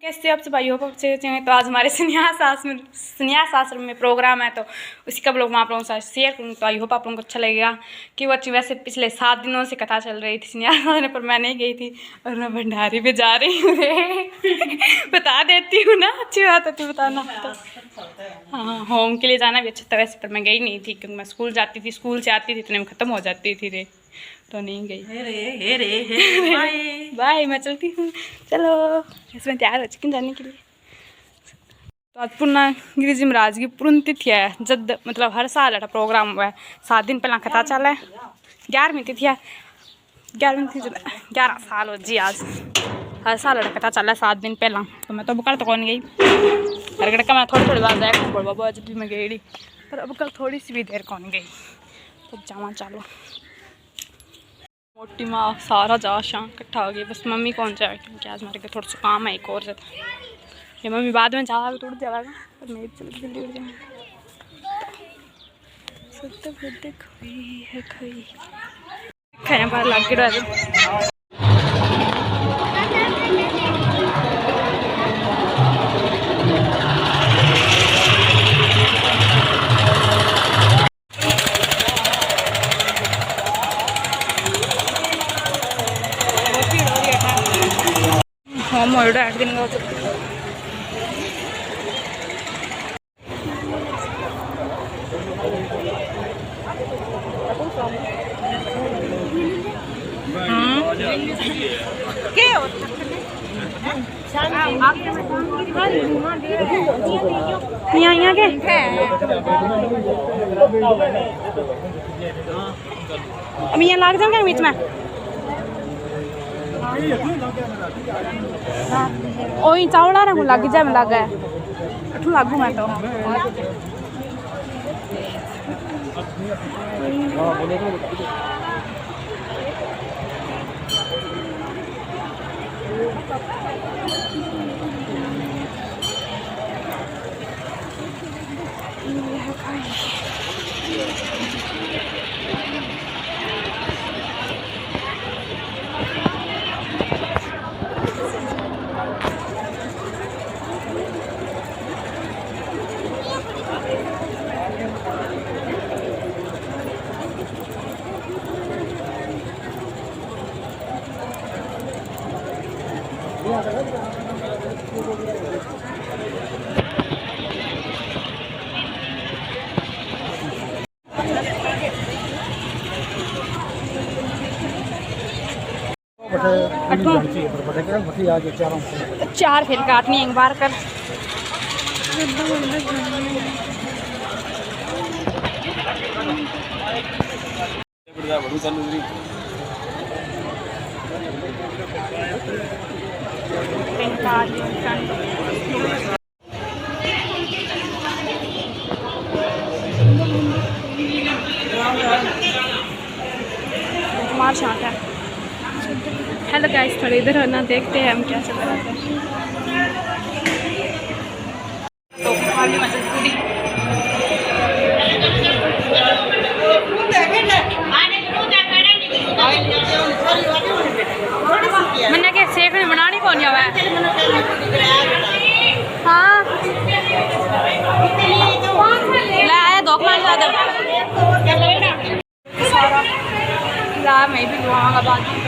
कैसे आप सब भाई हो अच्छे हैं। तो आज हमारे संन्यास आश्रम में प्रोग्राम है, तो उसी का ब्लॉग मैं आप लोगों के साथ शेयर करूँ। तो आई होप आप लोगों को अच्छा लगेगा कि वो अच्छी वैसे पिछले 7 दिनों से कथा चल रही थी संन्यास आश्रम पर, मैं नहीं गई थी और मैं भंडारी पे जा रही हूँ बता देती हूँ ना, अच्छी बात है तू बताना। तो हाँ, होम के लिए जाना भी अच्छा था वैसे, पर मैं गई नहीं थी क्योंकि मैं स्कूल जाती थी, स्कूल से आती थी इतने में ख़त्म हो जाती थी रे, तो नहीं गई। बाय, मैं चलती हूँ। चलो इसमें तैयार हो चिकन जाने के लिए। तो आज पूर्णागिरी जी महाराज की पुण्यतिथि है, जब मतलब हर साल ऐसा प्रोग्राम हुआ है। 7 दिन पहला कथा चला है, 11वीं तिथि है, 11 साल हो जी आज। हर साल ऐसा कथा चला है 7 दिन पहला। तो मैं तो अब कल तो कौन गई, हर का मैं थोड़ी बार जाए बोल बाबा जब भी मैं गई, पर अब कल थोड़ी सी भी देर कौन गई। तो जावा चलो, मोटी माँ सारा जा शाम इकट्ठा हो गई, बस मम्मी कौन जाए क्योंकि आज मेरे को थोड़ा सा काम है एक और ज़्यादा। ये मम्मी बाद में जाएगा तो उड़ जाएगा, पर मेरी चल जल्दी उड़ जाएंगे। खोई है खोई खाया बाहर लग के रहा। होम और 8 दिन का यहाँ के अब यहाँ लाग जाऊंगा बीच में। ओ चावला रंग लग जाए में लगा है लागू मैं तो चार फिर काटनी एक बार कर। कुमार शांत है। हेलो गाइस, थोड़े इधर होना, देखते हैं हम क्या चल रहा है। तो खाली मचल पूरी मैंने के सेकने बनानी कौन आवा है। हाँ ले आया 2 पाँच ज़्यादा ला, मैं भी लुआऊंगा बाद में।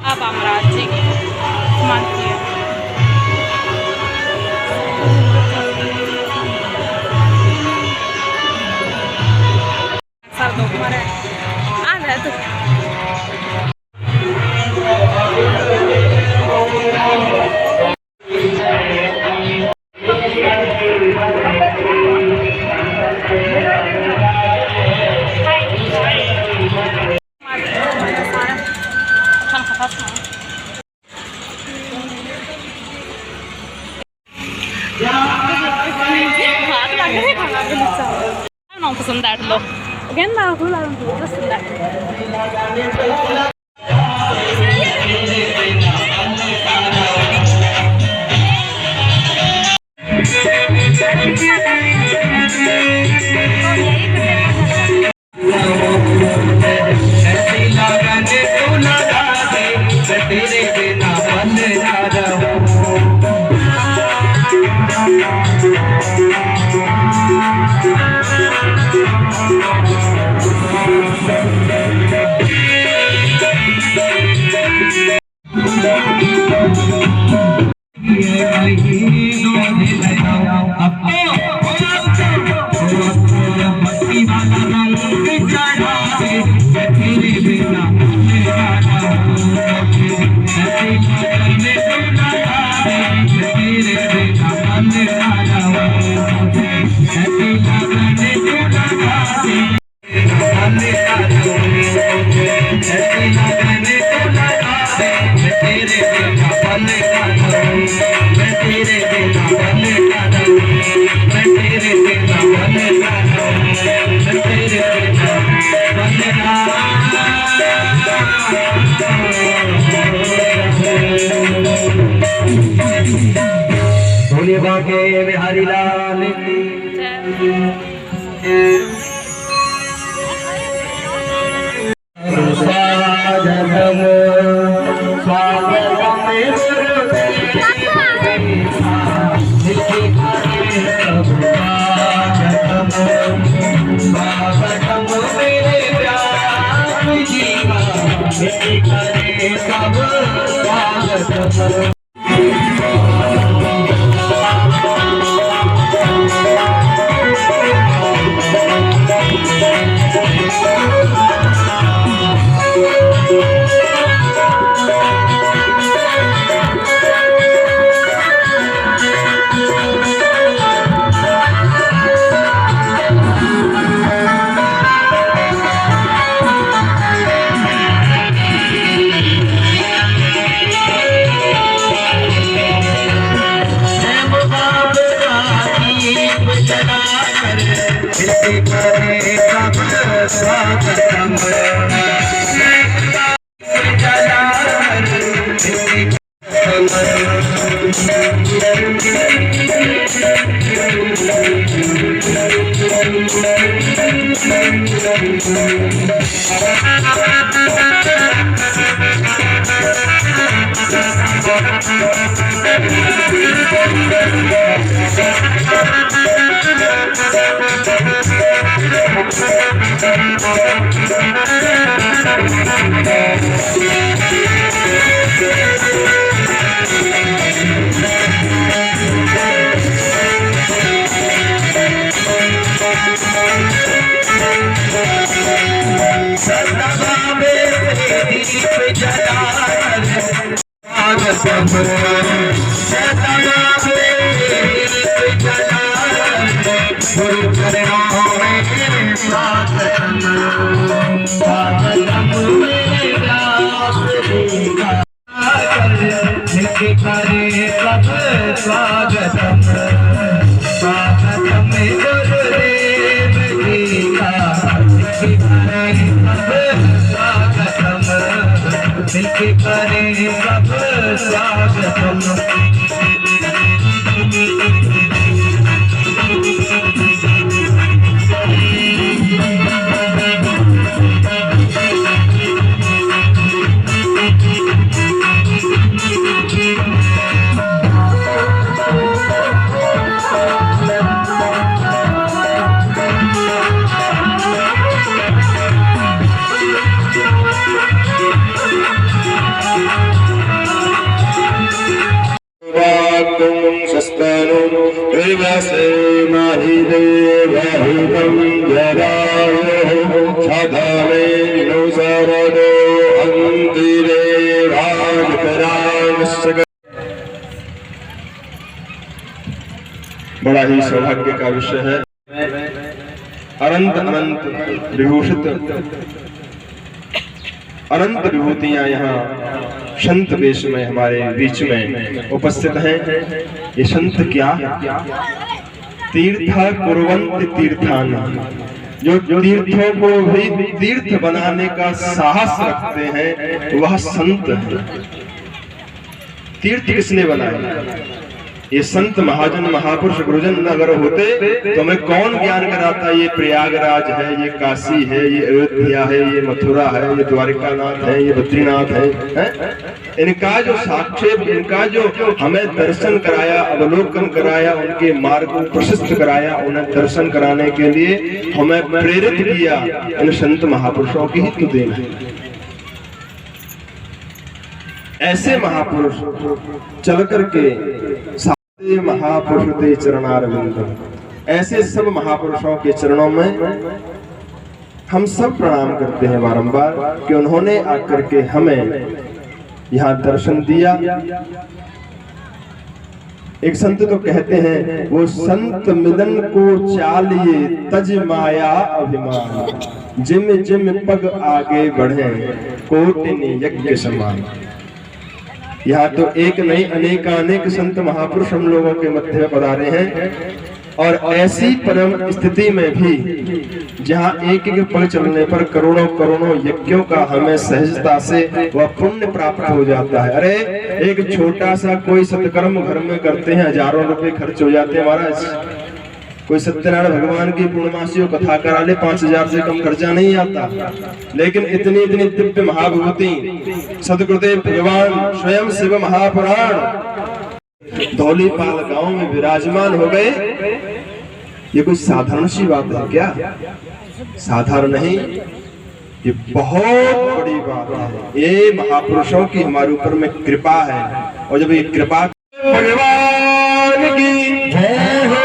अब अमराज जी मानती है सर दो कुमार आ रहा तो não pसंद है लो again ना हुला पसंद है तेरे बिना मन ना रहूं। भोले बाके बिहारी लाल की स्वागतम मेरे प्यार जी का सब स्वागतम। स्वागतम स्वागतम गुरुदेव जी का स्वागतम मिलके करें सब स्वागतम। बड़ा ही सौभाग्य का विषय है। अनंत अनंत विभूषित अनंत विभूतियां यहाँ संत वेश में हमारे बीच में उपस्थित हैं। ये संत क्या है? तीर्थ कुर्वन्ति तीर्थान, जो तीर्थों को भी तीर्थ बनाने का साहस रखते हैं वह संत है। तीर्थ किसने बनाए? ये संत महाजन महापुरुष गुरुजन अगर होते तो हमें कौन ज्ञान कराता, ये प्रयागराज है, ये काशी है, ये अयोध्या है, ये मथुरा है, ये द्वारिका नाथ है, ये बद्रीनाथ है? इनका जो साक्षेप, इनका जो हमें दर्शन कराया, अवलोकन कराया, उनके मार्ग को प्रशस्त कराया, उन्हें दर्शन कराने के लिए हमें प्रेरित किया, इन संत महापुरुषों की ही तो देन है। ऐसे महापुरुष चल करके सारे महापुरुष ते चरणारविंद, ऐसे सब महापुरुषों के चरणों में हम सब प्रणाम करते हैं बारंबार कि उन्होंने आकर के हमें यहाँ दर्शन दिया। एक संत तो कहते हैं, वो संत मिलन को चालिए तज माया अभिमान, जिम जिम पग आगे बढ़े कोटिनी यज्ञ समान। यहाँ तो एक नहीं अनेक संत महापुरुष हम लोगों के मध्य में पधारे हैं, और ऐसी परम स्थिति में भी जहाँ एक एक पग चलने पर करोड़ों करोड़ों यज्ञों का हमें सहजता से वह पुण्य प्राप्त हो जाता है। अरे एक छोटा सा कोई सत्कर्म घर में करते हैं, हजारों रुपए खर्च हो जाते हैं महाराज। कोई सत्यनारायण भगवान की पूर्णमासी कथा करा ले, 5000 से कम खर्चा नहीं आता। लेकिन इतनी इतनी दिव्य महाभूति सदगुरुदेव भगवान स्वयं शिव महापुराण धौलीपाल गांव में विराजमान हो गए। ये कोई साधारण सी बात है क्या? साधारण नहीं, ये बहुत बड़ी बात है। ये महापुरुषों की हमारे ऊपर में कृपा है, और जब ये कृपा भगवान की जय हो।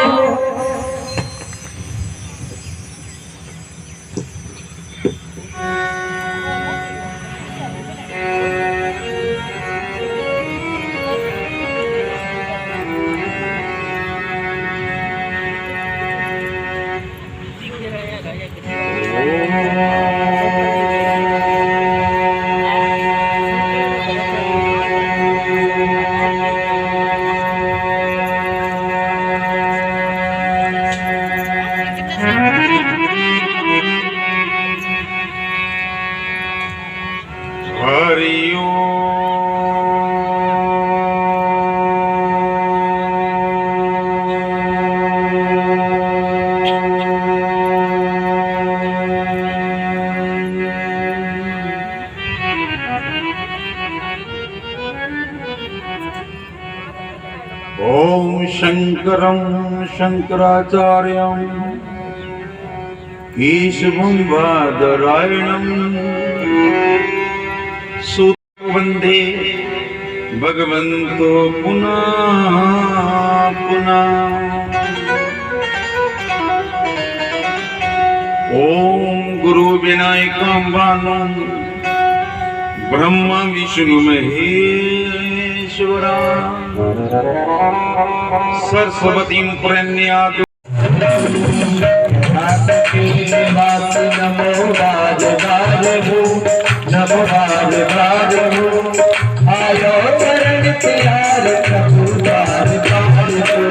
ओम शंकरं शंकराचार्यं केशवं बादरायणं वंदे भगवन्तो पुनः पुनः। ओम गुरु विनायकं बालं ब्रह्मा विष्णु महेश्वरा सरस्वतीं प्रणम्यात्। नमो राजगारहु नमो राजगारहु आयो चरण प्यार प्रभु द्वार पालहु।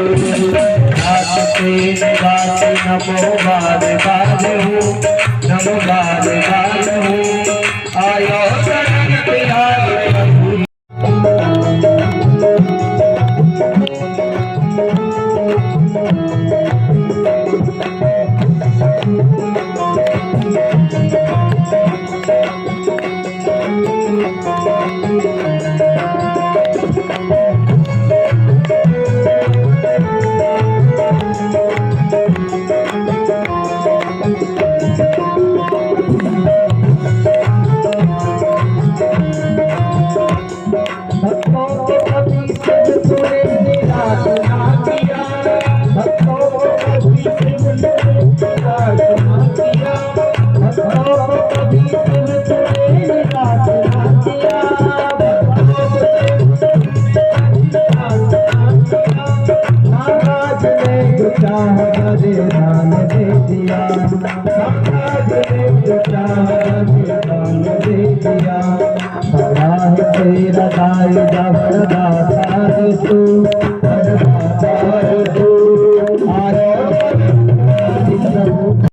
नाथ के निवास नमो राजगारहु नमो राजगारहु आयो चरण प्यार प्रभु। तेरा दाई जब दाता है तू